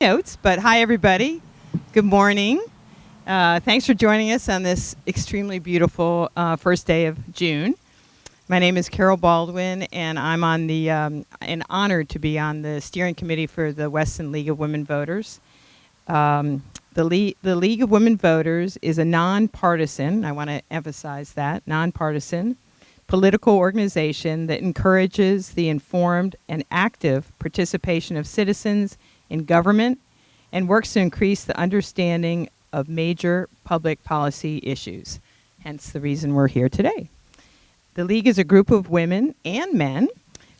Notes, but hi everybody. Good morning. Thanks for joining us on this extremely beautiful first day of June. My name is Carol Baldwin, and I'm on and honored to be on the steering committee for the Weston League of Women Voters. The League of Women Voters is a nonpartisan, I want to emphasize that, nonpartisan political organization that encourages the informed and active participation of citizens in government and works to increase the understanding of major public policy issues, hence the reason we're here today. The League is a group of women and men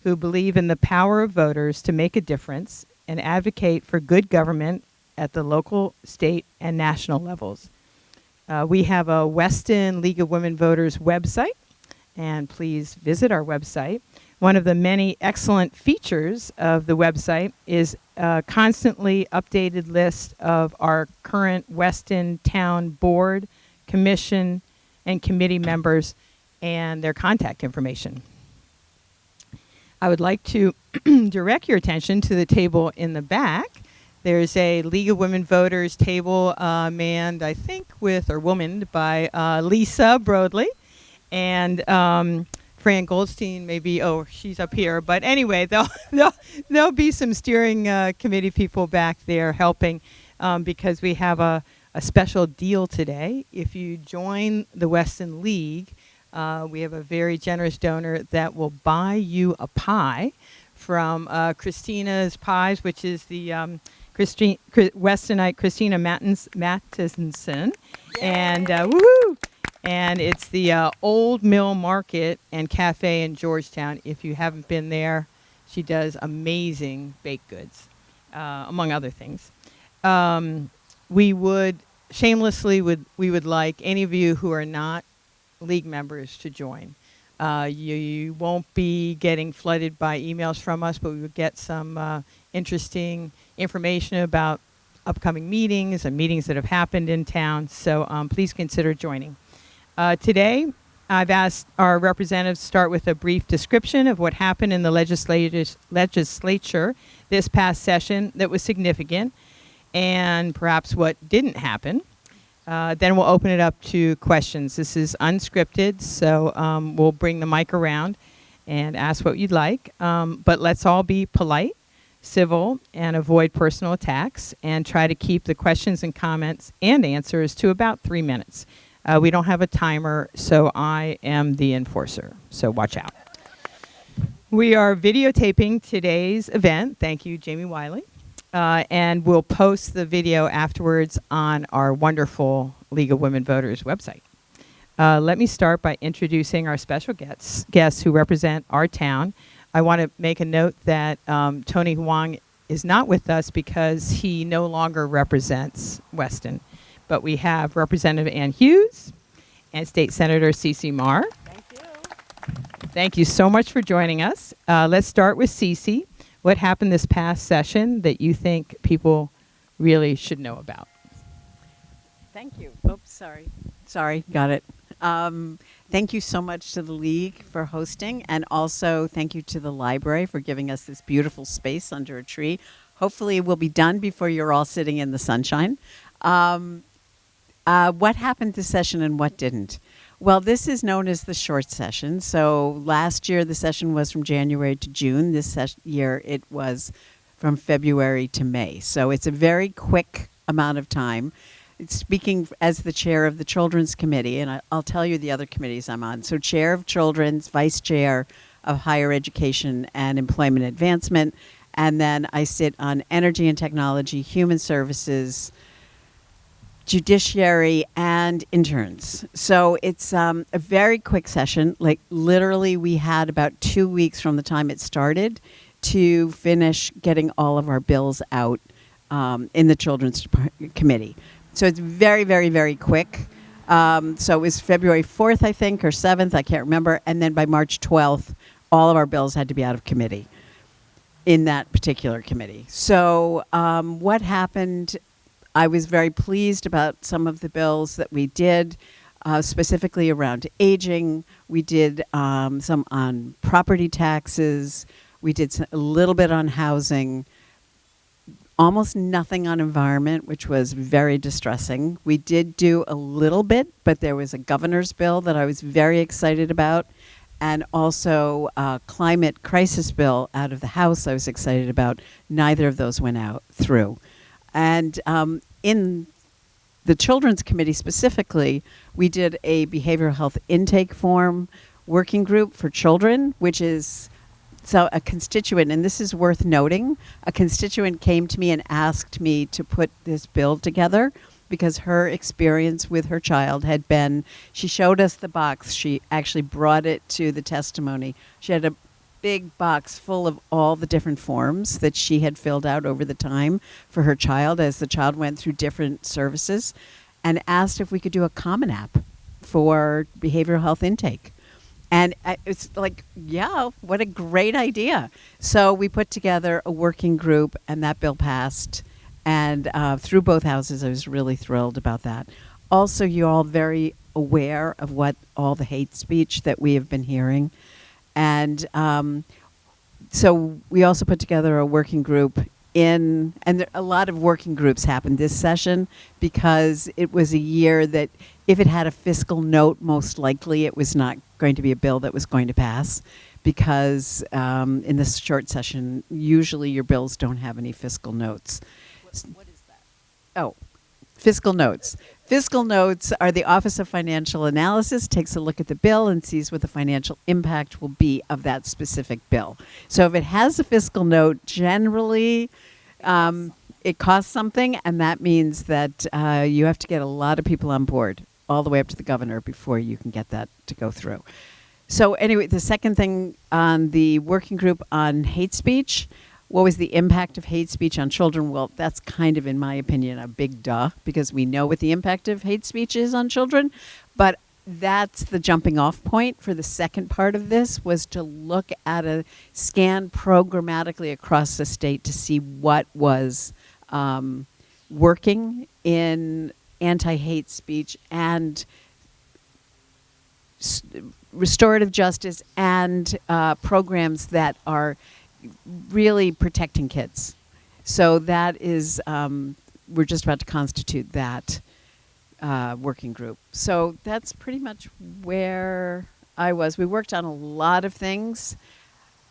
who believe in the power of voters to make a difference and advocate for good government at the local, state, and national levels. We have a Weston League of Women Voters website, and please visit our website. One of the many excellent features of the website is a constantly updated list of our current Weston Town Board, Commission, and Committee members and their contact information. I would like to direct your attention to the table in the back. There's a League of Women Voters table manned, I think, womaned by Lisa Broadley. And Fran Goldstein maybe, she's up here. But anyway, there'll be some steering committee people back there helping because we have a special deal today. If you join the Weston League, we have a very generous donor that will buy you a pie from Christina's Pies, which is the Westonite Christina Mattinson. And woohoo! And it's the Old Mill Market and Cafe in Georgetown. If you haven't been there, she does amazing baked goods, among other things. We would like any of you who are not League members to join. You won't be getting flooded by emails from us, but we will get some interesting information about upcoming meetings and meetings that have happened in town. So please consider joining. Today, I've asked our representatives to start with a brief description of what happened in the legislature this past session that was significant and perhaps what didn't happen. Then we'll open it up to questions. This is unscripted, so we'll bring the mic around and ask what you'd like. But let's all be polite, civil, and avoid personal attacks, and try to keep the questions and comments and answers to about 3 minutes. We don't have a timer, so I am the enforcer, so watch out. We are videotaping today's event. Thank you, Jamie Wiley. And we'll post the video afterwards on our wonderful League of Women Voters website. Let me start by introducing our special guests who represent our town. I want to make a note that Tony Huang is not with us because he no longer represents Weston. But we have Representative Ann Hughes and State Senator Cece Marr. Thank you. Thank you so much for joining us. Let's start with Cece. What happened this past session that you think people really should know about? Thank you. Oops, sorry. Sorry, got it. Thank you so much to the League for hosting, and also thank you to the library for giving us this beautiful space under a tree. Hopefully we'll be done before you're all sitting in the sunshine. What happened this session and what didn't? Well, this is known as the short session. So last year the session was from January to June. This year it was from February to May. So it's a very quick amount of time. Speaking as the chair of the Children's Committee, and I'll tell you the other committees I'm on. So chair of Children's, vice chair of Higher Education and Employment Advancement, and then I sit on Energy and Technology, Human Services, Judiciary, and Interns. So it's a very quick session. Like literally we had about 2 weeks from the time it started to finish getting all of our bills out in the Children's Committee. So it's very, very, very quick. So it was February 4th, I think, or 7th, I can't remember. And then by March 12th, all of our bills had to be out of committee in that particular committee. So what happened, I was very pleased about some of the bills that we did, specifically around aging. We did some on property taxes. We did a little bit on housing. almost nothing on environment, which was very distressing. We did do a little bit, but there was a governor's bill that I was very excited about, and also a climate crisis bill out of the House I was excited about. Neither of those went out through. And in the Children's Committee specifically, we did a behavioral health intake form working group for children, which is so a constituent, and this is worth noting, a constituent came to me and asked me to put this bill together because her experience with her child had been, she showed us the box. She actually brought it to the testimony. She had a big box full of all the different forms that she had filled out over the time for her child as the child went through different services, and asked if we could do a common app for behavioral health intake. And it's like, yeah, what a great idea. So we put together a working group, and that bill passed. And through both houses, I was really thrilled about that. Also, you're all very aware of what all the hate speech that we have been hearing. And so we also put together a working group and a lot of working groups happened this session because it was a year that if it had a fiscal note, most likely it was not going to be a bill that was going to pass because in this short session, usually your bills don't have any fiscal notes. What is that? Oh, fiscal notes. Fiscal notes are the Office of Financial Analysis takes a look at the bill and sees what the financial impact will be of that specific bill. So if it has a fiscal note, generally it costs something, and that means that you have to get a lot of people on board, all the way up to the governor, before you can get that to go through. So anyway, the second thing on the working group on hate speech, what was the impact of hate speech on children? Well, that's kind of, in my opinion, a big duh, because we know what the impact of hate speech is on children. But that's the jumping off point for the second part of this, was to look at a scan programmatically across the state to see what was working in anti-hate speech and restorative justice and programs that are really protecting kids. So that is, we're just about to constitute that working group. So that's pretty much where I was. We worked on a lot of things,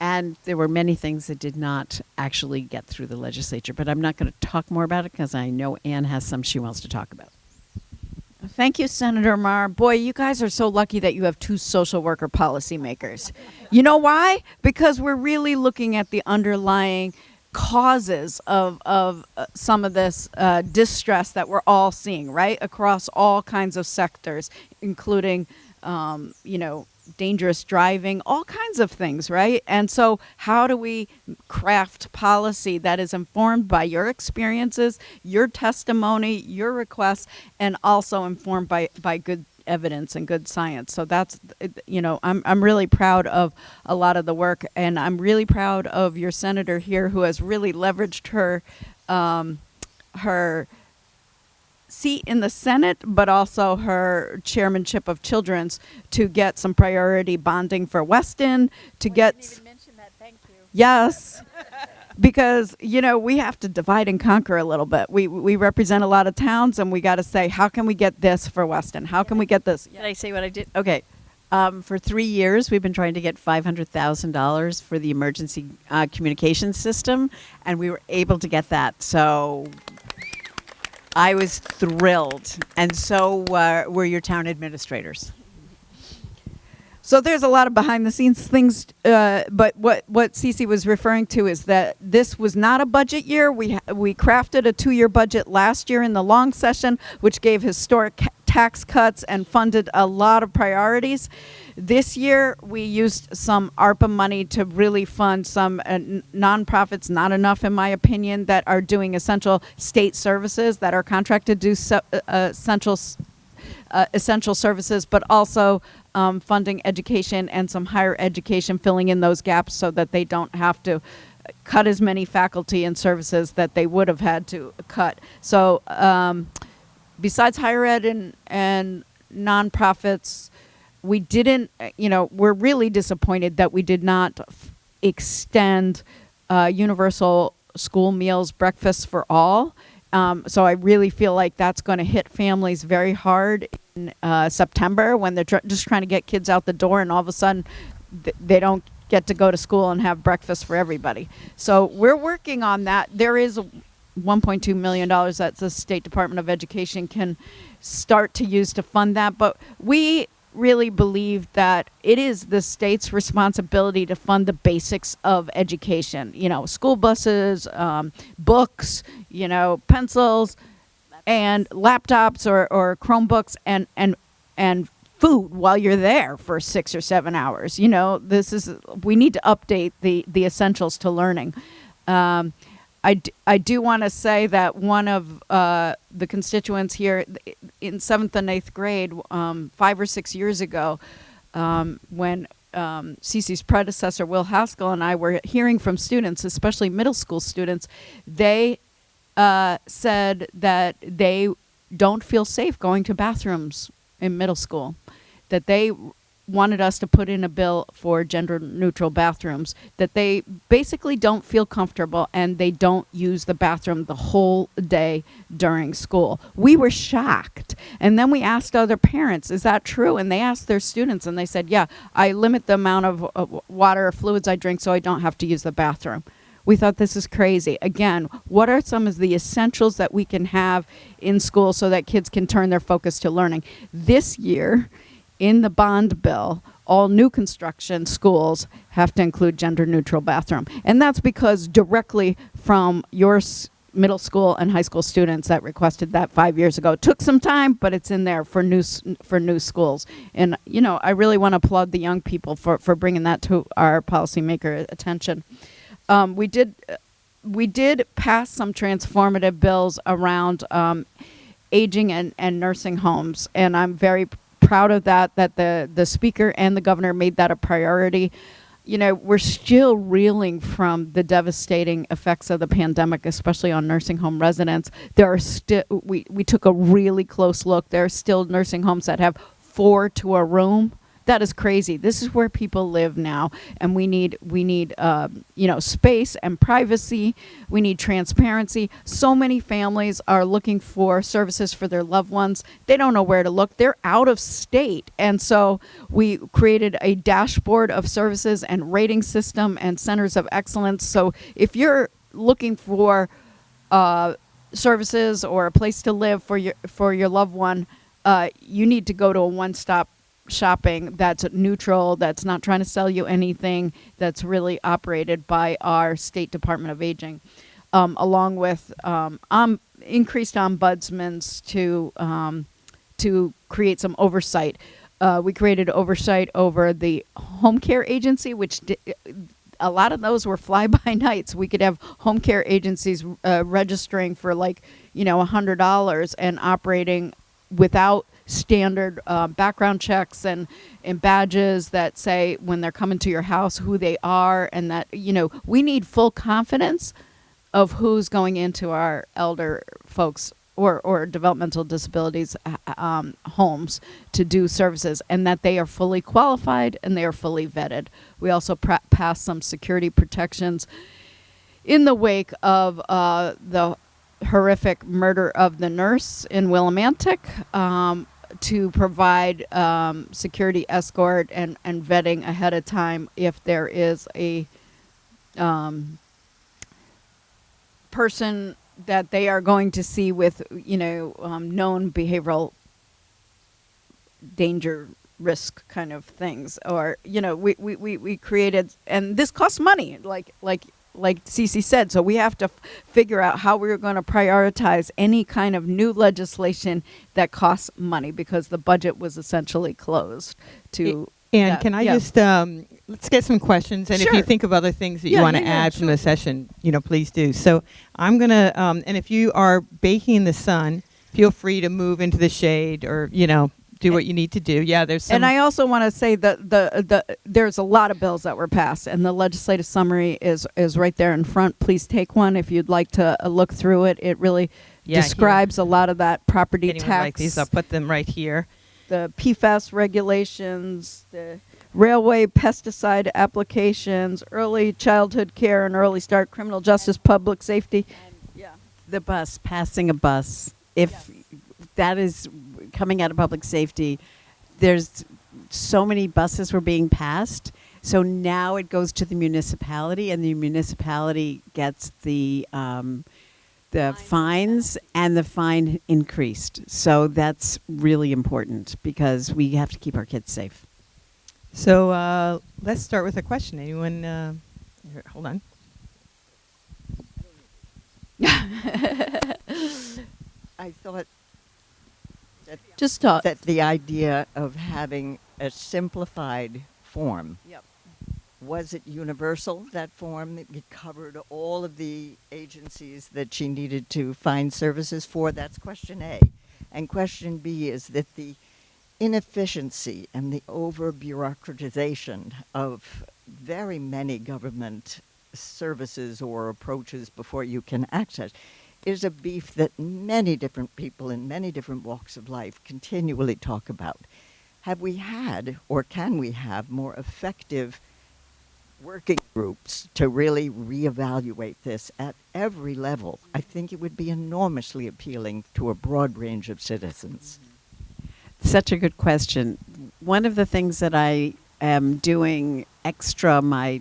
and there were many things that did not actually get through the legislature. But I'm not going to talk more about it because I know Ann has some she wants to talk about. Thank you, Senator Marr. Boy, you guys are so lucky that you have two social worker policymakers. You know why? Because we're really looking at the underlying causes of some of this distress that we're all seeing, right? Across all kinds of sectors, including, dangerous driving, all kinds of things, right? And so how do we craft policy that is informed by your experiences, your testimony, your requests, and also informed by good evidence and good science? So that's, I'm really proud of a lot of the work, and I'm really proud of your senator here who has really leveraged her seat in the Senate, but also her chairmanship of Children's to get some priority bonding for Weston, to get... I didn't even mention that. Thank you. Yes, because, we have to divide and conquer a little bit. We represent a lot of towns, and we got to say, how can we get this for Weston? How can we get this? Did I say what I did? Okay. For 3 years, we've been trying to get $500,000 for the emergency communications system, and we were able to get that. So I was thrilled, and so were your town administrators. So there's a lot of behind the scenes things, but what Cece was referring to is that this was not a budget year. We crafted a 2-year budget last year in the long session, which gave historic tax cuts and funded a lot of priorities. This year, we used some ARPA money to really fund some nonprofits, not enough in my opinion, that are doing essential state services, that are contracted to do essential services, but also funding education and some higher education, filling in those gaps so that they don't have to cut as many faculty and services that they would have had to cut. So besides higher ed and nonprofits, we didn't, we're really disappointed that we did not extend universal school meals, breakfast for all. So I really feel like that's going to hit families very hard in September when they're just trying to get kids out the door, and all of a sudden they don't get to go to school and have breakfast for everybody. So we're working on that. There is $1.2 million that the State Department of Education can start to use to fund that. But we really believe that it is the state's responsibility to fund the basics of education. School buses, books, pencils, and laptops or Chromebooks, and food while you're there for 6 or 7 hours. We need to update the essentials to learning. I do want to say that one of the constituents here in 7th and 8th grade 5 or 6 years ago, when Cece's predecessor, Will Haskell, and I were hearing from students, especially middle school students, they said that they don't feel safe going to bathrooms in middle school, that they wanted us to put in a bill for gender-neutral bathrooms, that they basically don't feel comfortable and they don't use the bathroom the whole day during school. We were shocked. And then we asked other parents, is that true? And they asked their students, and they said, yeah, I limit the amount of water or fluids I drink so I don't have to use the bathroom. We thought, this is crazy. Again, what are some of the essentials that we can have in school so that kids can turn their focus to learning? This year, in the bond bill, all new construction schools have to include gender-neutral bathroom. And that's because directly from your middle school and high school students that requested that 5 years ago. It took some time, but it's in there for new schools. And, I really want to applaud the young people for bringing that to our policymaker attention. We did pass some transformative bills around aging and nursing homes, and I'm very proud of that the speaker and the governor made that a priority. We're still reeling from the devastating effects of the pandemic, especially on nursing home residents. There are we took a really close look. There are still nursing homes that have 4 to a room. That is crazy. This is where people live now, and we need space and privacy. We need transparency. So many families are looking for services for their loved ones. They don't know where to look. They're out of state, and so we created a dashboard of services and rating system and centers of excellence. So if you're looking for services or a place to live for your loved one, you need to go to a one-stop shopping that's neutral, that's not trying to sell you anything, that's really operated by our State Department of Aging, along with increased ombudsmans to create some oversight. We created oversight over the home care agency, which a lot of those were fly-by-nights. We could have home care agencies registering for $100 and operating without standard background checks and badges that say when they're coming to your house who they are, and that we need full confidence of who's going into our elder folks or developmental disabilities homes to do services, and that they are fully qualified and they are fully vetted. We also passed some security protections in the wake of the horrific murder of the nurse in Willimantic, to provide security escort and vetting ahead of time if there is a person that they are going to see with known behavioral danger risk kind of things, or we created, and this costs money, like Cece said, so we have to figure out how we're going to prioritize any kind of new legislation that costs money, because the budget was essentially closed to. And can I just, let's get some questions. And Sure. if you think of other things that you want to add from the session, please do. So I'm going to, and if you are baking in the sun, feel free to move into the shade or, do what you need to do. Yeah, there's some. And I also want to say that there's a lot of bills that were passed, and the legislative summary is right there in front. Please take one if you'd like to look through it. It really describes a lot of that property tax. Like these, I'll put them right here. The PFAS regulations, the railway pesticide applications, early childhood care and early start criminal justice, public safety. The bus, passing a bus, if that is coming out of public safety, there's so many buses were being passed. So now it goes to the municipality, and the municipality gets the fines, and the fine increased. So that's really important because we have to keep our kids safe. So let's start with a question. Anyone? Here, hold on. I thought that Just talk. that the idea of having a simplified form, was it universal, that form? It covered all of the agencies that she needed to find services for? That's question A. And question B is that the inefficiency and the over-bureaucratization of very many government services or approaches before you can access is a beef that many different people in many different walks of life continually talk about. Have we had, or can we have, more effective working groups to really reevaluate this at every level? I think it would be enormously appealing to a broad range of citizens. Such a good question. One of the things that I am doing extra my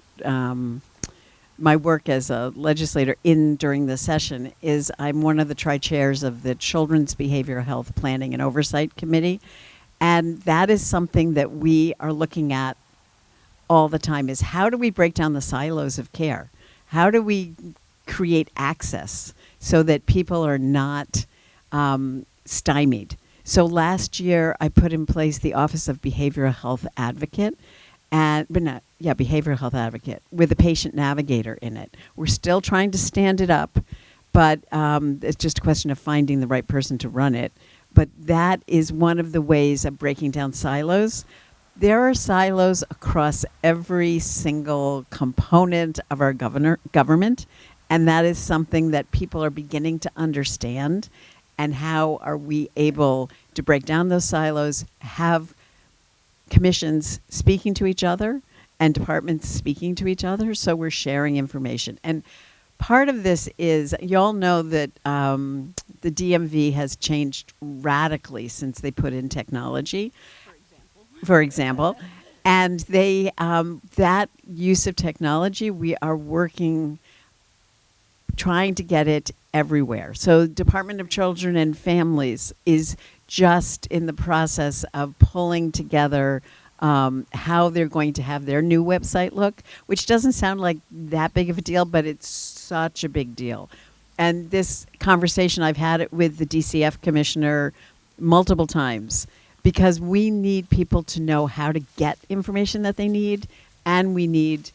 work as a legislator during the session is I'm one of the tri-chairs of the Children's Behavioral Health Planning and Oversight Committee. And that is something that we are looking at all the time, is how do we break down the silos of care? How do we create access so that people are not stymied? So last year I put in place the Office of Behavioral Health Advocate, Behavioral Health Advocate with a patient navigator in it. We're still trying to stand it up, but it's just a question of finding the right person to run it. But that is one of the ways of breaking down silos. There are silos across every single component of our government, and that is something that people are beginning to understand. And how are we able to break down those silos, have commissions speaking to each other and departments speaking to each other, so we're sharing information. And part of this is, you all know that the DMV has changed radically since they put in technology, for example. And they that use of technology, we are working, trying to get it everywhere. So Department of Children and Families is just in the process of pulling together how they're going to have their new website look, which doesn't sound like that big of a deal, but it's such a big deal. And this conversation, I've had it with the DCF commissioner multiple times, because we need people to know how to get information that they need, and we need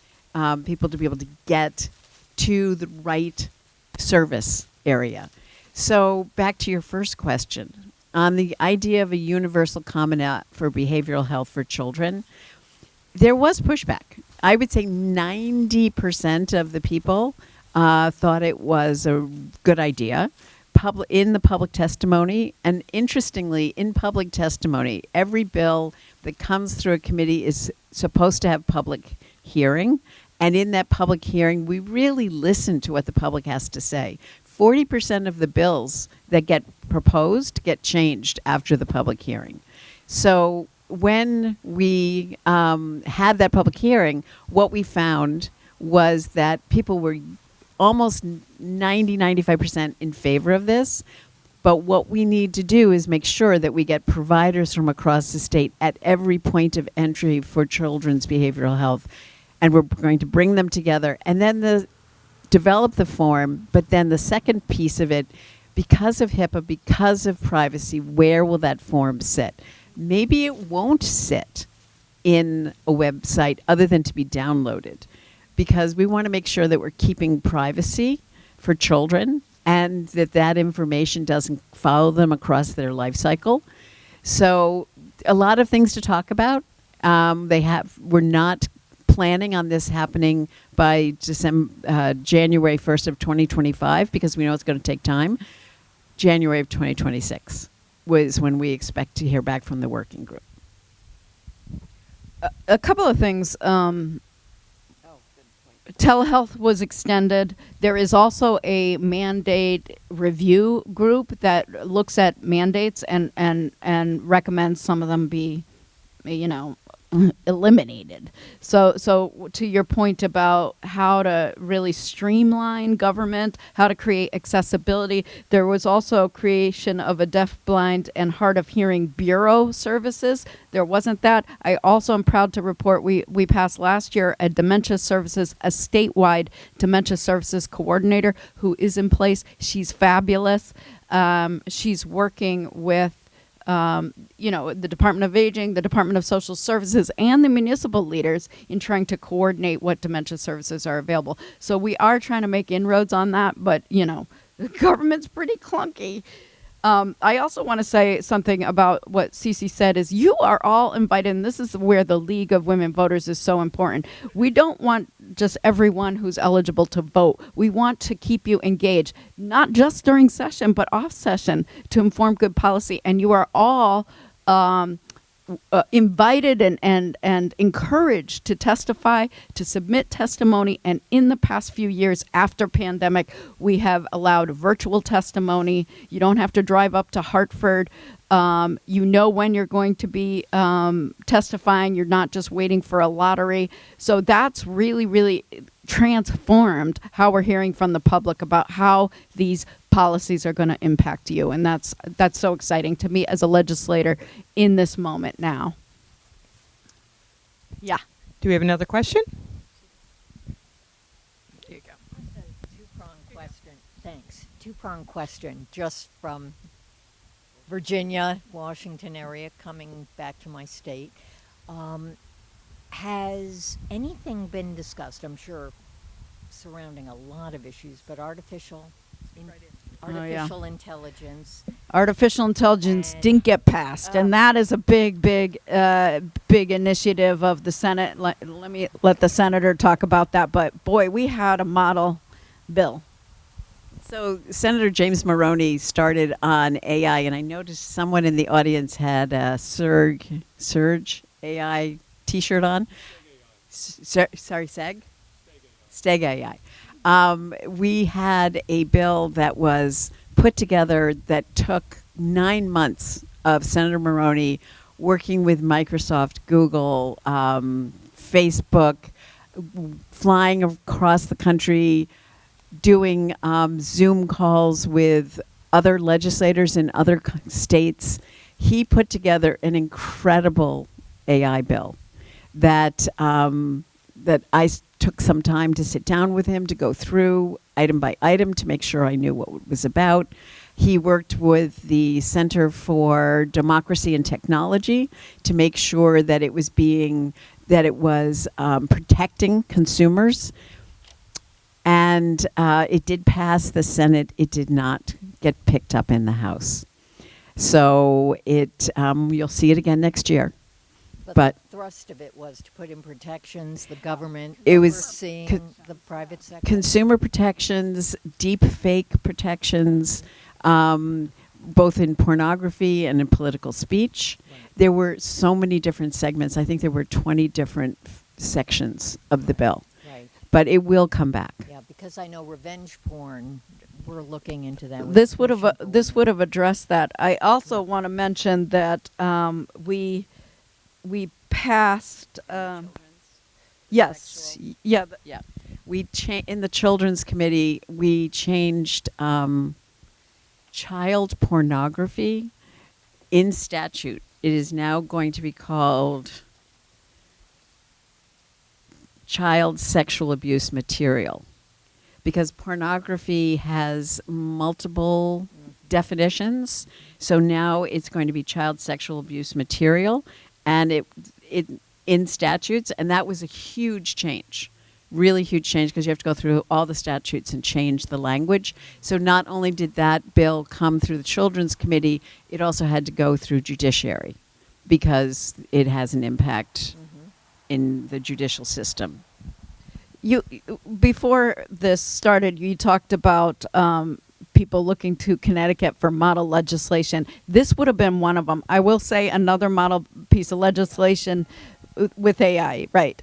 people to be able to get to the right service area. So back to your first question on the idea of a universal common app for behavioral health for children. There was pushback. I would say 90% of the people thought it was a good idea. In the public testimony, and interestingly, in public testimony, every bill that comes through a committee is supposed to have public hearing. And in that public hearing, we really listen to what the public has to say. 40% of the bills that get proposed get changed after the public hearing. So when we had that public hearing, what we found was that people were almost 95% in favor of this. But what we need to do is make sure that we get providers from across the state at every point of entry for children's behavioral health. And we're going to bring them together and then develop the form. But then the second piece of it, because of HIPAA, because of privacy, where will that form sit? Maybe it won't sit in a website other than to be downloaded, because we want to make sure that we're keeping privacy for children and that information doesn't follow them across their life cycle. So a lot of things to talk about. We're not planning on this happening by January 1st of 2025, because we know it's going to take time. January of 2026 was when we expect to hear back from the working group. a couple of things. Telehealth was extended. There is also a mandate review group that looks at mandates and recommends some of them be, eliminated. So to your point about how to really streamline government, how to create accessibility, there was also creation of a deaf, blind, and hard of hearing bureau services. There wasn't that. I also am proud to report we passed last year a dementia services, a statewide dementia services coordinator who is in place. She's fabulous. She's working with the Department of Aging, the Department of Social Services, and the municipal leaders in trying to coordinate what dementia services are available. So we are trying to make inroads on that, but, the government's pretty clunky. I also want to say something about what Cece said is you are all invited, and this is where the League of Women Voters is so important. We don't want just everyone who's eligible to vote. We want to keep you engaged, not just during session, but off session to inform good policy. And you are all invited and encouraged to testify, to submit testimony. And in the past few years after pandemic, we have allowed virtual testimony. You don't have to drive up to Hartford. When you're going to be testifying. You're not just waiting for a lottery. So that's really, really transformed how we're hearing from the public about how these policies are going to impact you. And that's so exciting to me as a legislator in this moment now. Yeah. Do we have another question? There you go. Two-pronged question. Thanks. Two-pronged question just from Virginia, Washington area, coming back to my state. Has anything been discussed, I'm sure, surrounding a lot of issues, but artificial intelligence? Artificial intelligence And- didn't get passed, and that is a big initiative of the Senate. Let me let the senator talk about that. But boy, we had a model bill. So Senator James Maroney started on AI, and I noticed someone in the audience had a Surge AI T-shirt on. SEG? Steg AI. We had a bill that was put together that took 9 months of Senator Maroney working with Microsoft, Google, Facebook, flying across the country, doing Zoom calls with other legislators in other states. He put together an incredible AI bill that I took some time to sit down with him to go through item by item to make sure I knew what it was about. He worked with the Center for Democracy and Technology to make sure that it was protecting consumers. And it did pass the Senate. It did not get picked up in the House. So you'll see it again next year. But the thrust of it was to put in protections, the government It was overseeing the private sector. consumer protections, deep fake protections, both in pornography and in political speech. Right. There were so many different segments. I think there were 20 different sections of the bill. Right. But it will come back. Yeah, because I know revenge porn. We're looking into that. with This would Christian have addressed that. I also want to mention that we passed. Yes. Yeah. Yeah. In the Children's Committee, we changed child pornography in statute. It is now going to be called child sexual abuse material, because pornography has multiple definitions. So now it's going to be child sexual abuse material, and it in statutes, and that was a huge change. Really huge change, because you have to go through all the statutes and change the language. So not only did that bill come through the Children's Committee, it also had to go through judiciary, because it has an impact in the judicial system. You before this started, you talked about people looking to Connecticut for model legislation. This would have been one of them. I will say another model piece of legislation with AI, right,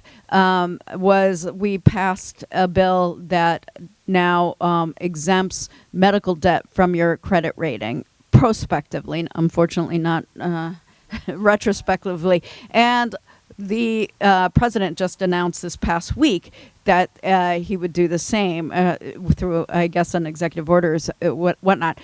was we passed a bill that now exempts medical debt from your credit rating prospectively, unfortunately not retrospectively. And the president just announced this past week that he would do the same through, I guess, an executive orders, whatnot.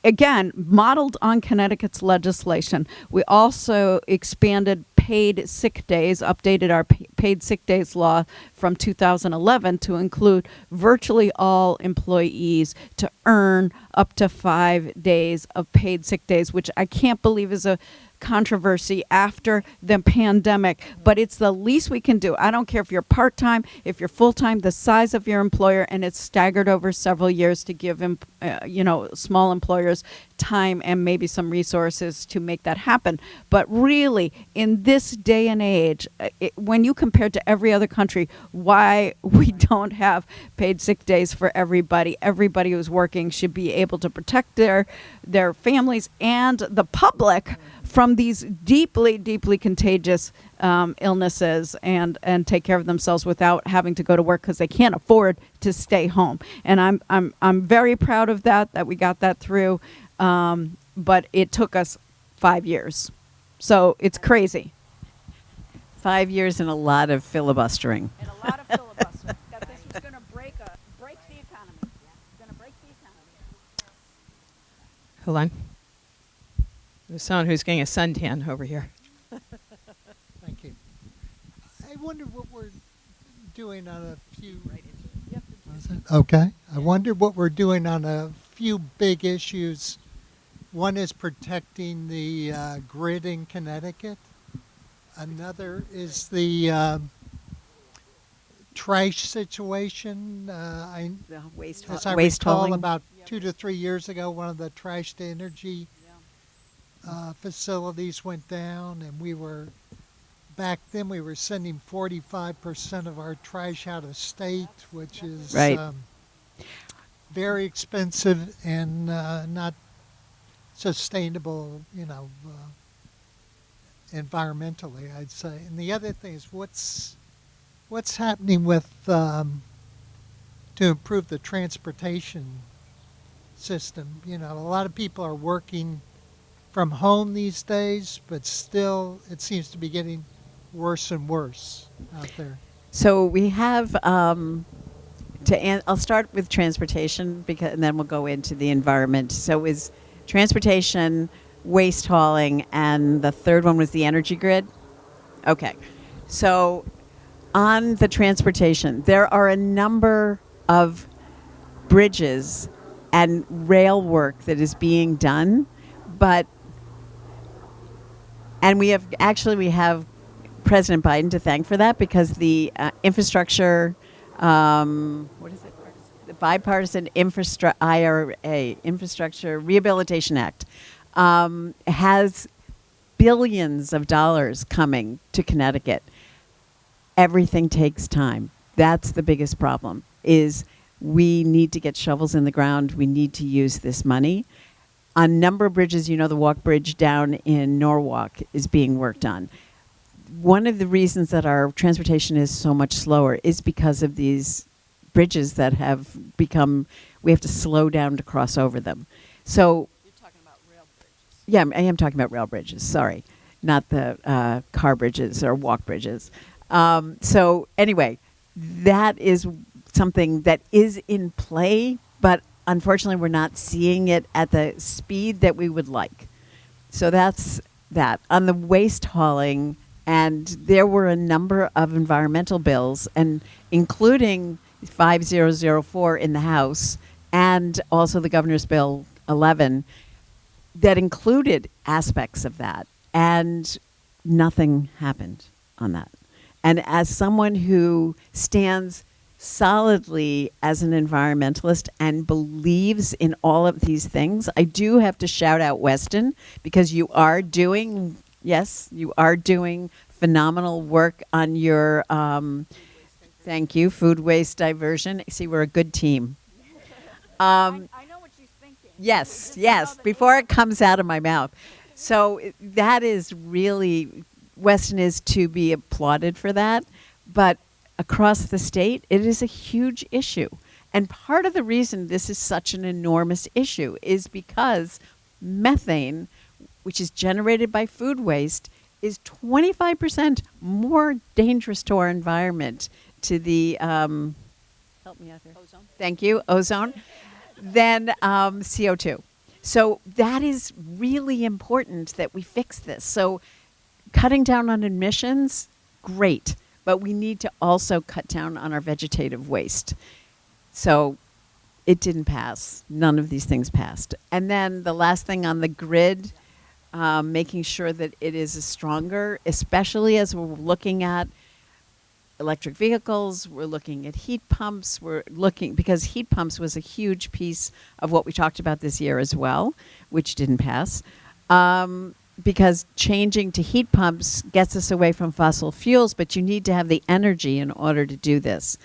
Again, modeled on Connecticut's legislation. We also expanded paid sick days, updated our paid sick days law from 2011 to include virtually all employees to earn up to 5 days of paid sick days, which I can't believe is a controversy after the pandemic, but it's the least we can do. I don't care if you're part-time, if you're full-time, the size of your employer, and it's staggered over several years to give small employers time and maybe some resources to make that happen. But really, in this day and age, when you compare to every other country, why we don't have paid sick days for everybody who's working should be able to protect their families and the public from these deeply, deeply contagious illnesses and take care of themselves without having to go to work because they can't afford to stay home. And I'm very proud of that we got that through, but it took us 5 years. So it's crazy. 5 years and a lot of filibustering. And a lot of filibustering. That this was going to break the economy. It's going to break the economy. Hold on. There's someone who's getting a suntan over here. Thank you. I wonder what we're doing on a few. Okay. I wonder what we're doing on a few big issues. One is protecting the grid in Connecticut. Another is the trash situation. The waste As I waste recall, hauling. about 2 to 3 years ago, one of the trash to energy facilities went down, and back then we were sending 45% of our trash out of state, which is Right. very expensive and not sustainable, environmentally, I'd say. And the other thing is what's happening with to improve the transportation system. A lot of people are working from home these days, but still it seems to be getting worse and worse out there. So we have I'll start with transportation and then we'll go into the environment. So is transportation, waste hauling, and the third one was the energy grid? Okay. So on the transportation, there are a number of bridges and rail work that is being done, and we have President Biden to thank for that, because the infrastructure, what is it? The bipartisan IRA, Infrastructure Rehabilitation Act, has billions of dollars coming to Connecticut. Everything takes time. That's the biggest problem, is we need to get shovels in the ground. We need to use this money. On a number of bridges, the walk bridge down in Norwalk is being worked on. One of the reasons that our transportation is so much slower is because of these bridges that we have to slow down to cross over them. So you're talking about rail bridges. Yeah, I am talking about rail bridges, sorry. Not the car bridges or walk bridges. So anyway, that is something that is in play, but unfortunately we're not seeing it at the speed that we would like. So that's that. On the waste hauling, and there were a number of environmental bills, and including 5004 in the House and also the Governor's Bill 11 that included aspects of that, and nothing happened on that. And as someone who stands solidly as an environmentalist and believes in all of these things, I do have to shout out Weston, because you are doing phenomenal work on your, thank you, food waste diversion. See, we're a good team. I know what she's thinking. Yes, before it comes out of my mouth. So that is really Weston is to be applauded for that, but across the state, it is a huge issue. And part of the reason this is such an enormous issue is because methane, which is generated by food waste, is 25% more dangerous to our environment, to the help me out here. Ozone. Thank you, ozone, than CO2. So that is really important that we fix this. So cutting down on emissions, great, but we need to also cut down on our vegetative waste. So it didn't pass. None of these things passed. And then the last thing on the grid, making sure that it is stronger, especially as we're looking at electric vehicles, we're looking at heat pumps, we're looking, because heat pumps was a huge piece of what we talked about this year as well, which didn't pass. Because changing to heat pumps gets us away from fossil fuels, but you need to have the energy in order to do this.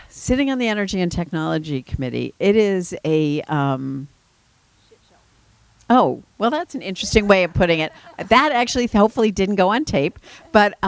Sitting on the Energy and Technology Committee, it is a oh, well, that's an interesting way of putting it. That actually hopefully didn't go on tape, but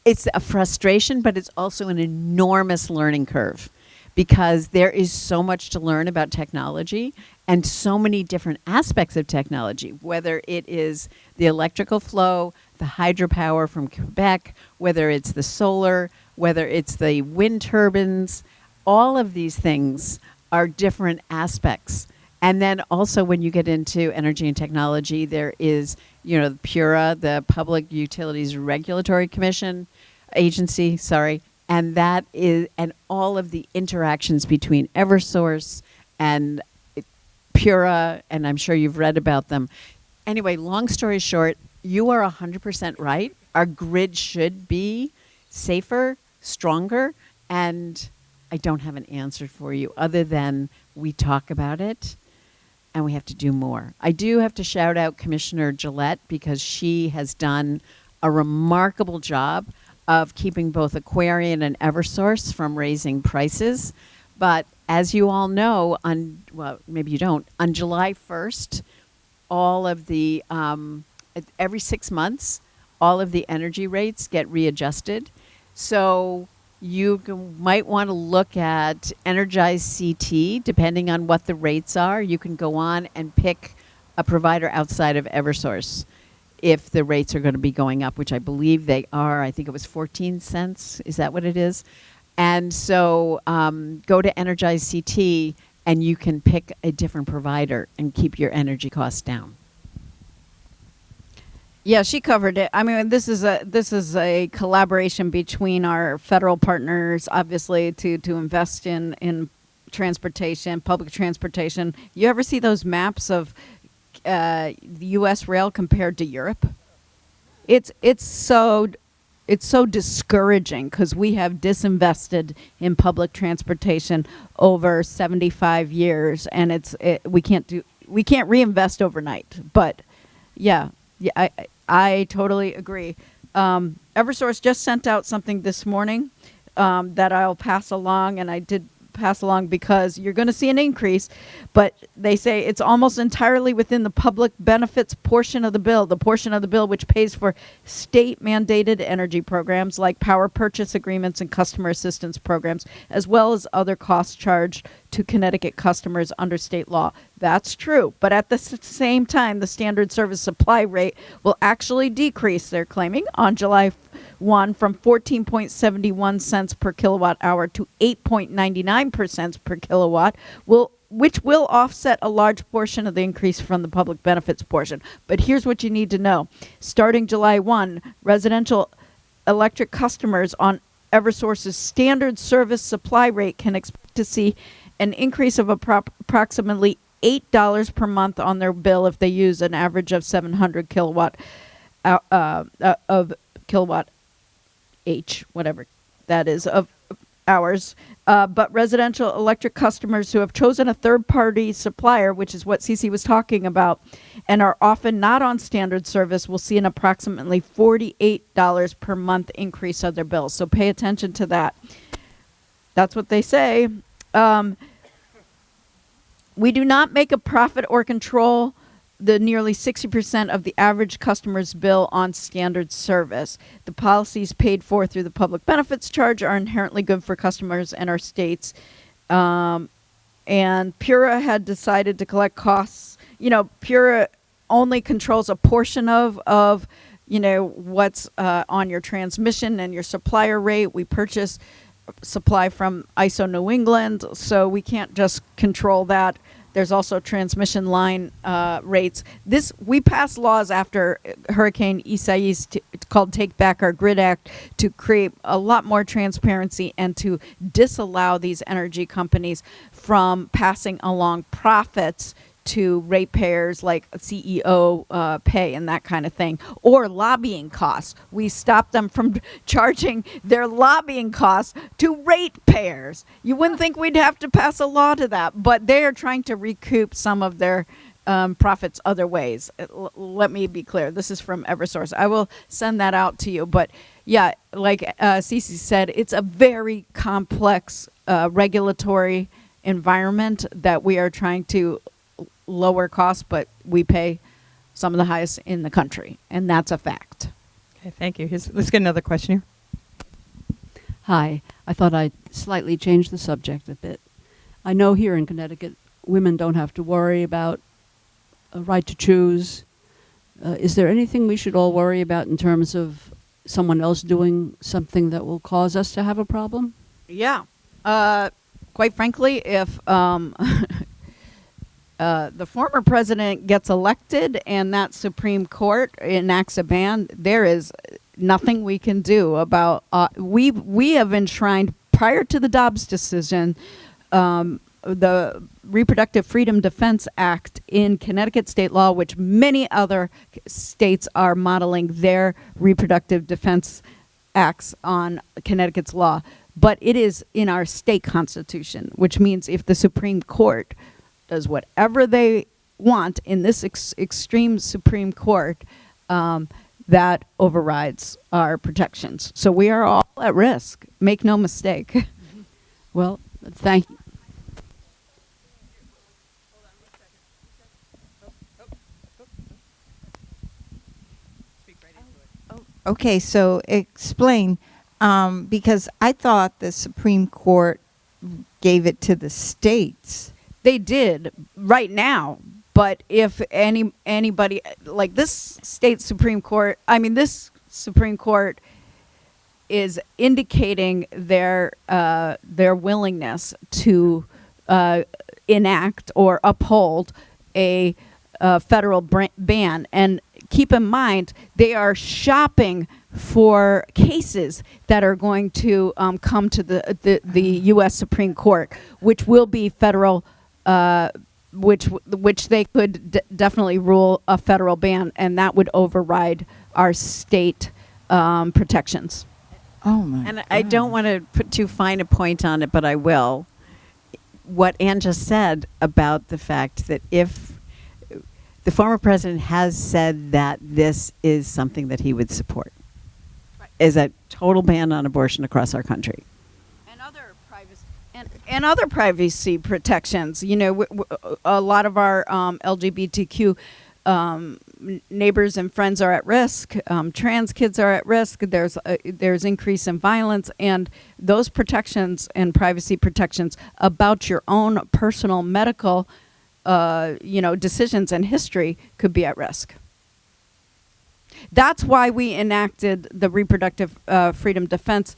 it's a frustration, but it's also an enormous learning curve because there is so much to learn about technology and so many different aspects of technology, whether it is the electrical flow, the hydropower from Quebec, whether it's the solar, whether it's the wind turbines, all of these things are different aspects. And then also when you get into energy and technology, there is, PURA, the Public Utilities Regulatory Commission agency, and that is, and all of the interactions between Eversource and PURA, and I'm sure you've read about them. Anyway, long story short, you are 100% right. Our grid should be safer, stronger, and I don't have an answer for you other than we talk about it and we have to do more. I do have to shout out Commissioner Gillette because she has done a remarkable job of keeping both Aquarian and Eversource from raising prices. But as you all know, maybe you don't, on July 1st, all of the, every 6 months, all of the energy rates get readjusted. So you might want to look at Energize CT, depending on what the rates are. You can go on and pick a provider outside of Eversource if the rates are going to be going up, which I believe they are. I think it was 14 cents. Is that what it is? And so go to Energize CT and you can pick a different provider and keep your energy costs down. Yeah, she covered it. I mean, this is a collaboration between our federal partners, obviously, to invest in transportation, public transportation. You ever see those maps of the U.S. rail compared to Europe? It's so discouraging because we have disinvested in public transportation over 75 years, and we can't reinvest overnight. But yeah, I totally agree. Eversource just sent out something this morning that I'll pass along, and I did pass along because you're going to see an increase, but they say it's almost entirely within the public benefits portion of the bill which pays for state mandated energy programs like power purchase agreements and customer assistance programs, as well as other costs charged to Connecticut customers under state law. That's true, but at the same time, the standard service supply rate will actually decrease, they're claiming, on July 1 from 14.71 cents per kilowatt hour to 8.99 cents per kilowatt, which will offset a large portion of the increase from the public benefits portion. But here's what you need to know. Starting July 1, residential electric customers on Eversource's standard service supply rate can expect to see an increase of approximately $8 per month on their bill if they use an average of 700 kilowatt of kilowatt H, whatever that is, of hours. But residential electric customers who have chosen a third-party supplier, which is what Cece was talking about, and are often not on standard service, will see an approximately $48 per month increase on their bills. So pay attention to that. That's what they say. We do not make a profit or control the nearly 60% of the average customer's bill on standard service. The policies paid for through the public benefits charge are inherently good for customers and our states. And Pura had decided to collect costs. Pura only controls a portion of what's on your transmission and your supplier rate. We purchase supply from ISO New England, so we can't just control that. There's also transmission line rates. We passed laws after Hurricane Isaias called Take Back Our Grid Act to create a lot more transparency and to disallow these energy companies from passing along profits to ratepayers like CEO pay and that kind of thing, or lobbying costs. We stopped them from charging their lobbying costs to ratepayers. You wouldn't think we'd have to pass a law to that, but they are trying to recoup some of their profits other ways. Let me be clear. This is from Eversource. I will send that out to you. But yeah, like Cece said, it's a very complex regulatory environment that we are trying to lower costs, but we pay some of the highest in the country, and that's a fact. Okay, thank you. Let's get another question here. Hi. I thought I'd slightly change the subject a bit. I know here in Connecticut, women don't have to worry about a right to choose. Is there anything we should all worry about in terms of someone else doing something that will cause us to have a problem? Yeah. Quite frankly, if the former president gets elected and that Supreme Court enacts a ban, there is nothing we can do about. We have enshrined prior to the Dobbs decision the Reproductive Freedom Defense Act in Connecticut state law, which many other states are modeling their reproductive defense acts on Connecticut's law. But it is in our state constitution, which means if the Supreme Court does whatever they want in this extreme Supreme Court, that overrides our protections. So we are all at risk. Make no mistake. Well, thank you. Okay, so explain, because I thought the Supreme Court gave it to the states. They did right now, but if anybody like this Supreme Court is indicating their willingness to enact or uphold a federal ban. And keep in mind, they are shopping for cases that are going to come to the U.S. Supreme Court, which will be federal. Which they could definitely rule a federal ban, and that would override our state protections. Oh my! And I don't want to put too fine a point on it, but I will. What Ann just said about the fact that if the former president has said that this is something that he would support, right, is a total ban on abortion across our country. And other privacy protections. A lot of our LGBTQ neighbors and friends are at risk. Trans kids are at risk. There's increase in violence, and those protections and privacy protections about your own personal medical, decisions and history could be at risk. That's why we enacted the Reproductive Freedom Defense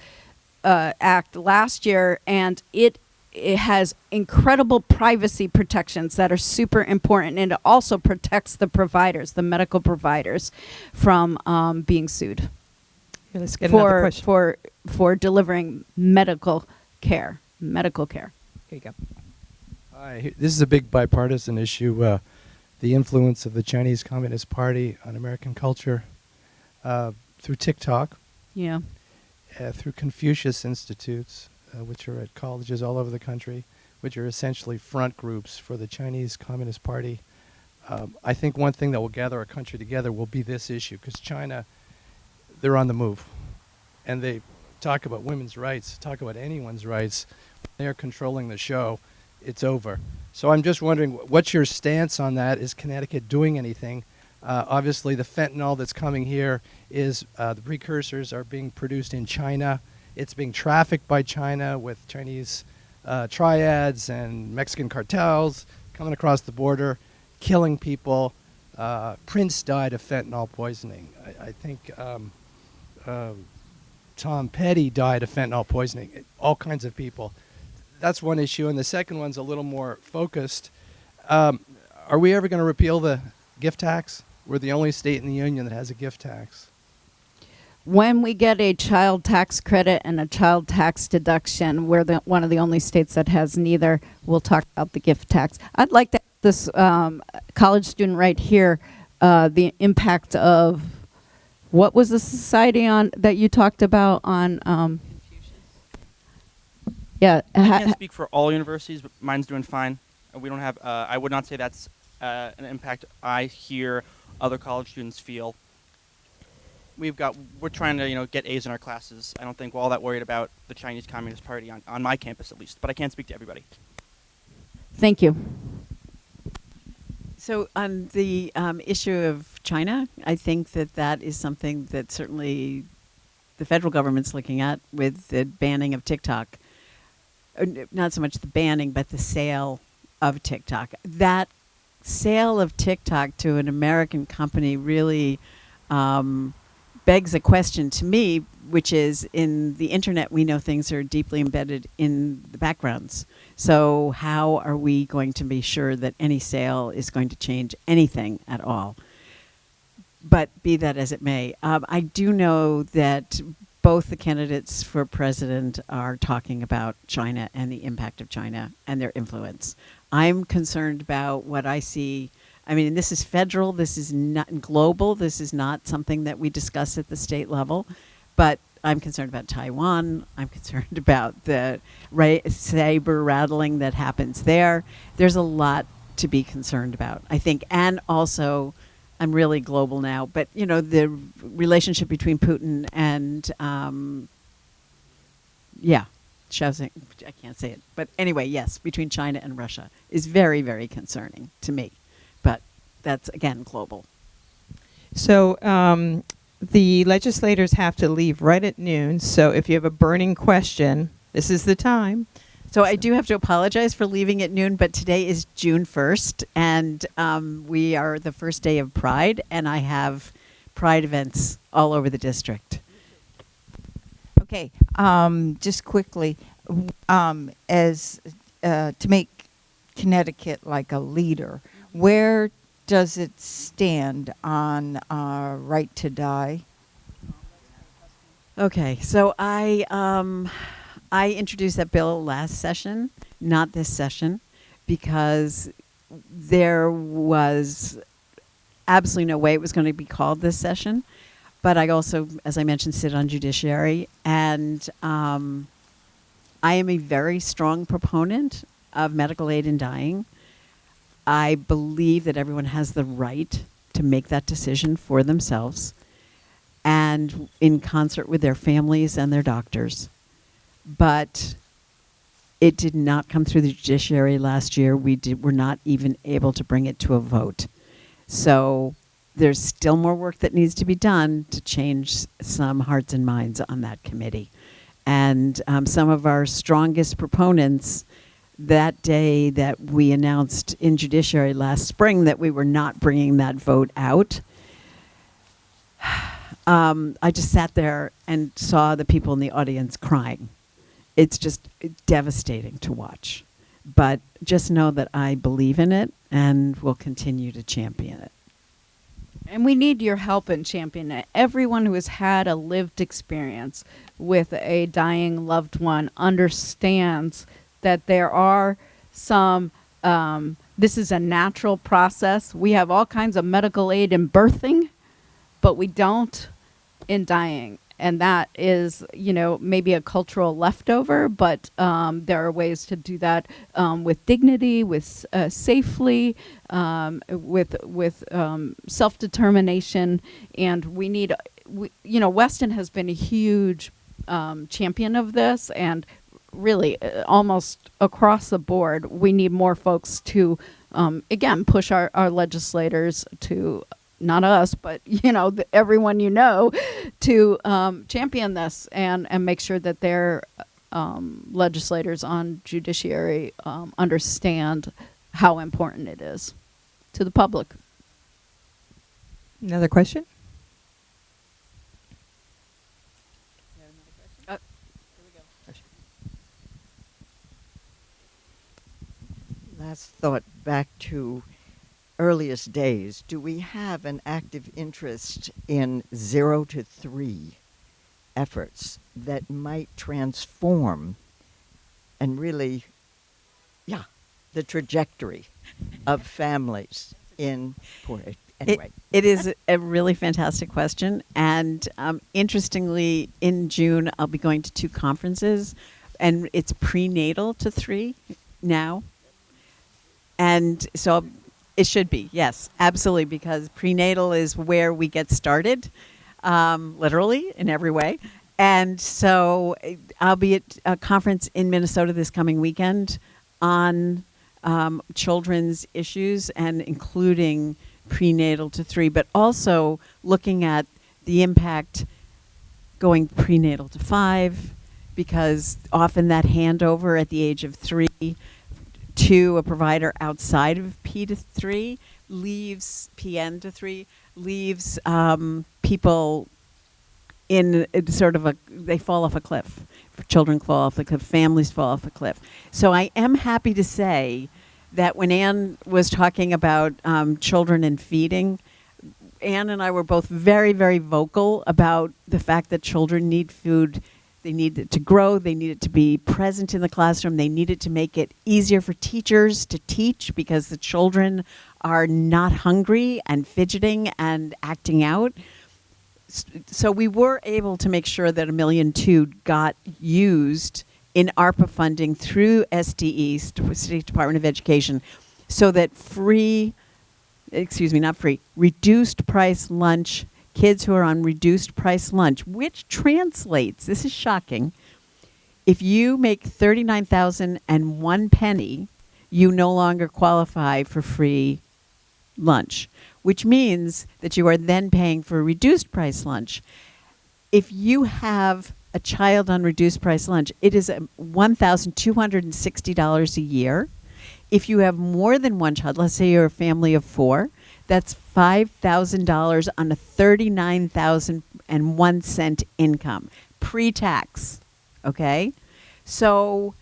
Act last year, and it has incredible privacy protections that are super important, and it also protects the providers, the medical providers, from being sued. Okay, let's get another question. For delivering medical care. Here you go. Hi, this is a big bipartisan issue. The influence of the Chinese Communist Party on American culture through TikTok. Yeah. Through Confucius Institutes, which are at colleges all over the country, which are essentially front groups for the Chinese Communist Party. I think one thing that will gather our country together will be this issue, because China, they're on the move. And they talk about women's rights, talk about anyone's rights. They're controlling the show. it's over. So I'm just wondering, what's your stance on that? Is Connecticut doing anything? Obviously, the fentanyl that's coming here is the precursors are being produced in China. It's being trafficked by China with Chinese triads and Mexican cartels coming across the border, killing people. Prince died of fentanyl poisoning. I think Tom Petty died of fentanyl poisoning. All kinds of people. That's one issue. And the second one's a little more focused. Are we ever going to repeal the gift tax? We're the only state in the union that has a gift tax. When we get a child tax credit and a child tax deduction, we're one of the only states that has neither. We'll talk about the gift tax. I'd like to ask this college student right here the impact of what was the society on that you talked about on. Yeah, I can't speak for all universities, but mine's doing fine. We don't have. I would not say that's an impact I hear other college students feel. We're trying to get A's in our classes. I don't think we're all that worried about the Chinese Communist Party on my campus at least, but I can't speak to everybody. Thank you. So on the issue of China, I think that is something that certainly the federal government's looking at with the banning of TikTok. Not so much the banning, but the sale of TikTok. That sale of TikTok to an American company really begs a question to me, which is, in the internet, we know things are deeply embedded in the backgrounds. So how are we going to be sure that any sale is going to change anything at all? But be that as it may, I do know that both the candidates for president are talking about China and the impact of China and their influence. I'm concerned about what I see. I mean, this is federal, this is not global, this is not something that we discuss at the state level, but I'm concerned about Taiwan. I'm concerned about the saber rattling that happens there. There's a lot to be concerned about, I think, and also I'm really global now, but the relationship between Putin and I can't say it, but anyway, yes, between China and Russia is very, very concerning to me. But that's again global. So the legislators have to leave right at noon. So if you have a burning question, this is the time. So I do have to apologize for leaving at noon, but today is June 1st, and we are the first day of Pride, and I have Pride events all over the district. Okay, just quickly, as to make Connecticut like a leader, where does it stand on right to die? Okay, so I introduced that bill last session, not this session, because there was absolutely no way it was going to be called this session. But I also, as I mentioned, sit on judiciary, and I am a very strong proponent of medical aid in dying. I believe that everyone has the right to make that decision for themselves and in concert with their families and their doctors. But it did not come through the judiciary last year. We're not even able to bring it to a vote. So there's still more work that needs to be done to change some hearts and minds on that committee. And some of our strongest proponents, that day that we announced in judiciary last spring that we were not bringing that vote out, I just sat there and saw the people in the audience crying. It's just devastating to watch. But just know that I believe in it and will continue to champion it. And we need your help in championing it. Everyone who has had a lived experience with a dying loved one understands that there are some, this is a natural process. We have all kinds of medical aid in birthing, but we don't in dying. And that is, maybe a cultural leftover, but there are ways to do that with dignity, with safely, with self-determination. And we need, Weston has been a huge champion of this, and really almost across the board, we need more folks to, again, push our legislators to, not us, but everyone to champion this and make sure that their legislators on judiciary understand how important it is to the public. Another question? Last thought back to earliest days. Do we have an active interest in 0 to 3 efforts that might transform and really, the trajectory of families in poor? Anyway. It is a really fantastic question. And interestingly, in June, I'll be going to 2 conferences, and it's prenatal to 3 now. And so it should be, yes, absolutely, because prenatal is where we get started, literally, in every way. And so I'll be at a conference in Minnesota this coming weekend on children's issues, and including prenatal to 3, but also looking at the impact going prenatal to 5, because often that handover at the age of 3 to a provider outside of PN to 3 leaves people in sort of they fall off a cliff. Children fall off the cliff, families fall off a cliff. So I am happy to say that when Anne was talking about children and feeding, Anne and I were both very, very vocal about the fact that children need food. They need it to grow. They need it to be present in the classroom. They need it to make it easier for teachers to teach, because the children are not hungry and fidgeting and acting out. So we were able to make sure that $1.2 million got used in ARPA funding through SDE, State Department of Education, so that reduced price lunch, kids who are on reduced price lunch, which translates, this is shocking, if you make $39,001, you no longer qualify for free lunch, which means that you are then paying for a reduced price lunch. If you have a child on reduced price lunch, it is $1,260 a year. If you have more than one child, let's say you're a family of 4, that's $5,000 on a $39,001 income, pre-tax, okay? So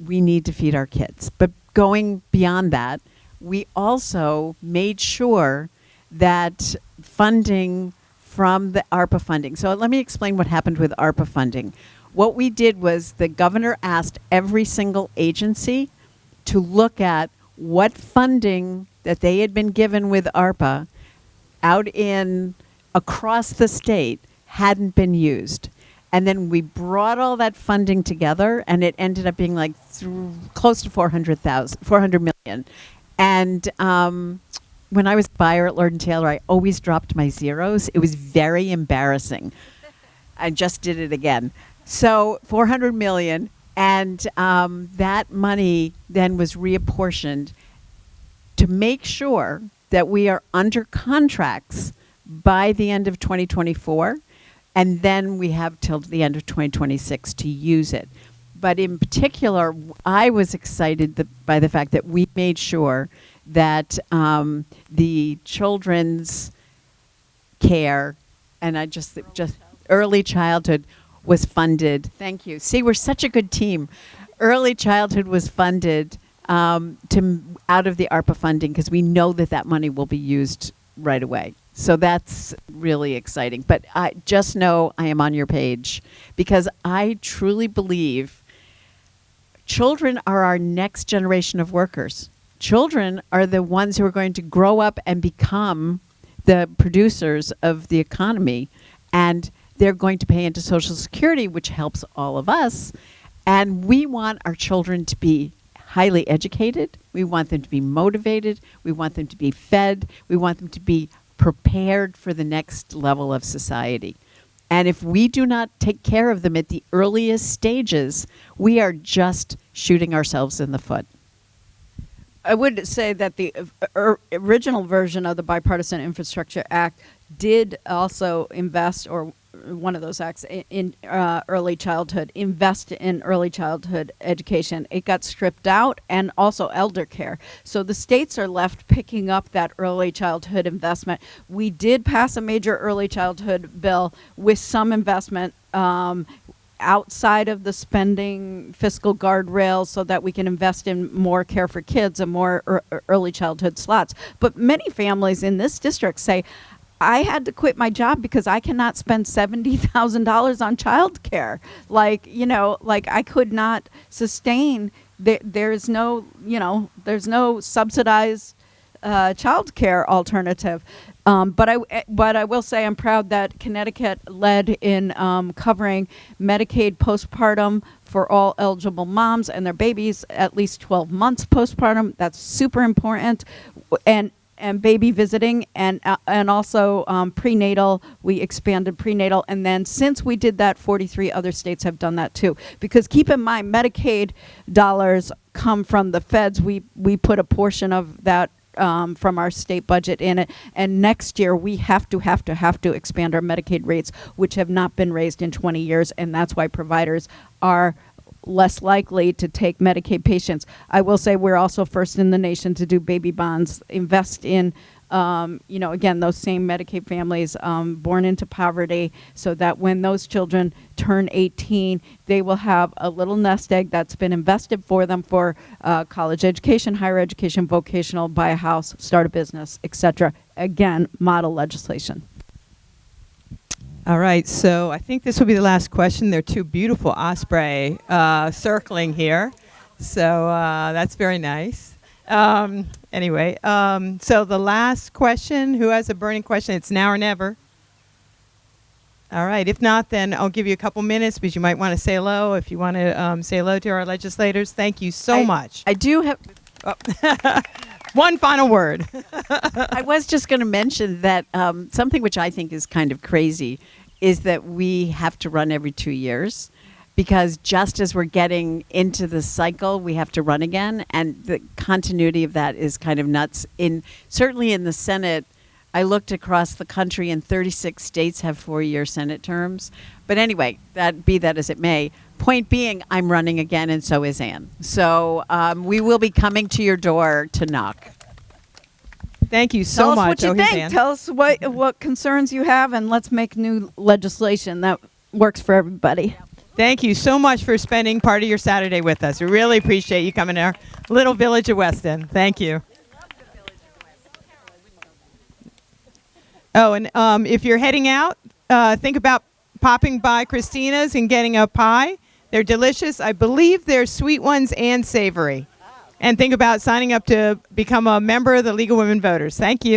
we need to feed our kids. But going beyond that, we also made sure that funding from the ARPA funding. So let me explain what happened with ARPA funding. What we did was the governor asked every single agency to look at what funding that they had been given with ARPA out in across the state hadn't been used. And then we brought all that funding together, and it ended up being like close to $400 million. And when I was buyer at Lord & Taylor, I always dropped my zeros. It was very embarrassing. I just did it again. So $400 million, and that money then was reapportioned to make sure that we are under contracts by the end of 2024, and then we have till the end of 2026 to use it. But in particular, I was excited by the fact that we made sure that the children's care and early childhood was funded. Thank you. See, we're such a good team. Early childhood was funded out of the ARPA funding, because we know that money will be used right away. So that's really exciting. But just know I am on your page, because I truly believe children are our next generation of workers. Children are the ones who are going to grow up and become the producers of the economy, and they're going to pay into Social Security, which helps all of us. And we want our children to be highly educated. We want them to be motivated. We want them to be fed. We want them to be prepared for the next level of society. And if we do not take care of them at the earliest stages, we are just shooting ourselves in the foot. I would say that the original version of the Bipartisan Infrastructure Act did also invest, or one of those acts, in early childhood, invest in early childhood education. It got stripped out, and also elder care. So the states are left picking up that early childhood investment. We did pass a major early childhood bill with some investment outside of the spending fiscal guardrails so that we can invest in more care for kids and more early childhood slots. But many families in this district say, I had to quit my job because I cannot spend $70,000 on child care. Like, I could not sustain, there's no subsidized child care alternative. But I will say I'm proud that Connecticut led in covering Medicaid postpartum for all eligible moms and their babies at least 12 months postpartum. That's super important. And baby visiting, and also prenatal. We expanded prenatal, and then since we did that, 43 other states have done that too. Because keep in mind, Medicaid dollars come from the feds. We put a portion of that from our state budget in it, and next year we have to expand our Medicaid rates, which have not been raised in 20 years, and that's why providers are less likely to take Medicaid patients. I will say we're also first in the nation to do baby bonds, invest in, again, those same Medicaid families born into poverty, so that when those children turn 18, they will have a little nest egg that's been invested for them for college education, higher education, vocational, buy a house, start a business, etc. Again, model legislation. All right, so I think this will be the last question. There are two beautiful osprey circling here, so that's very nice. Anyway, so the last question, who has a burning question? It's now or never. All right, if not, then I'll give you a couple minutes because you might want to say hello. If you want to say hello to our legislators, thank you so much. I do have... One final word. I was just going to mention that something which I think is kind of crazy is that we have to run every 2 years, because just as we're getting into the cycle, we have to run again. And the continuity of that is kind of nuts. Certainly in the Senate, I looked across the country and 36 states have 4-year Senate terms. But anyway, be that as it may, point being, I'm running again, and so is Ann. So we will be coming to your door to knock. Thank you so much. Tell us what you think. Ann. Tell us what concerns you have, and let's make new legislation that works for everybody. Thank you so much for spending part of your Saturday with us. We really appreciate you coming to our little village of Weston. Thank you. Oh, and if you're heading out, think about popping by Christina's and getting a pie. They're delicious. I believe they're sweet ones and savory. And think about signing up to become a member of the League of Women Voters. Thank you.